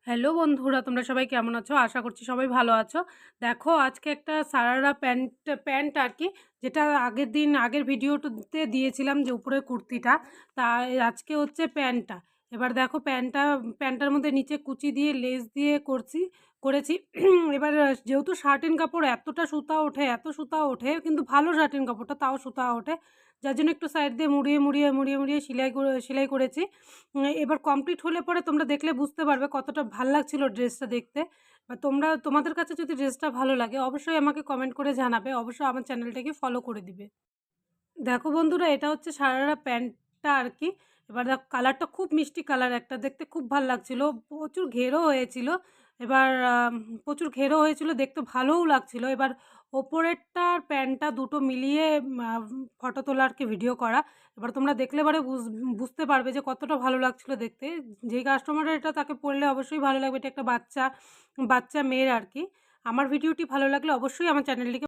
Hello বন্ধুরা, তোমরা সবাই কেমন আছো? আশা করছি সবাই ভালো আছো। দেখো আজকে একটা সারারা প্যান্ট আর কি, যেটা আগের ভিডিওতে দিয়েছিলাম যে উপরের কুর্তিটা, তা আজকে হচ্ছে প্যান্টটা। এবার দেখো প্যান্টটার মধ্যে নিচে কুচি দিয়ে লেস দিয়ে করেছি। এবার যেহেতু শার্টিন কাপড় এতটা সুতা ওঠে, এত সুতা ওঠে, কিন্তু ভালো শার্টিন কাপড়টা তাও সুতা ওঠে, যার জন্য একটু সাইড দিয়ে মুড়িয়ে সেলাই করেছি। এবার কমপ্লিট হলে পরে তোমরা দেখলে বুঝতে পারবে কতটা ভাল লাগছিল ড্রেসটা দেখতে। বা তোমাদের কাছে যদি ড্রেসটা ভালো লাগে অবশ্যই আমাকে কমেন্ট করে জানাবে। অবশ্যই আমার চ্যানেলটাকে ফলো করে দিবে। দেখো বন্ধুরা, এটা হচ্ছে সারারা প্যান্টটা আর কি। এবার দেখো কালারটা খুব মিষ্টি কালার, একটা দেখতে খুব ভাল লাগছিল। প্রচুর ঘেরও হয়েছিল। এবার প্রচুর ঘেরও হয়েছিল, দেখতে ভালোও লাগছিল। এবার ওপরেরটা আর প্যান্টটা দুটো মিলিয়ে ফটো তোলা আর কি, ভিডিও করা। এবার তোমরা দেখলে পরে বুঝতে পারবে যে কতটা ভালো লাগছিল দেখতে। যেই কাস্টমারের এটা তাকে পরলে অবশ্যই ভালো লাগবে। এটা একটা বাচ্চা বাচ্চা মেয়ের আর কি। আমার ভিডিওটি ভালো লাগলে অবশ্যই আমার চ্যানেলটিকে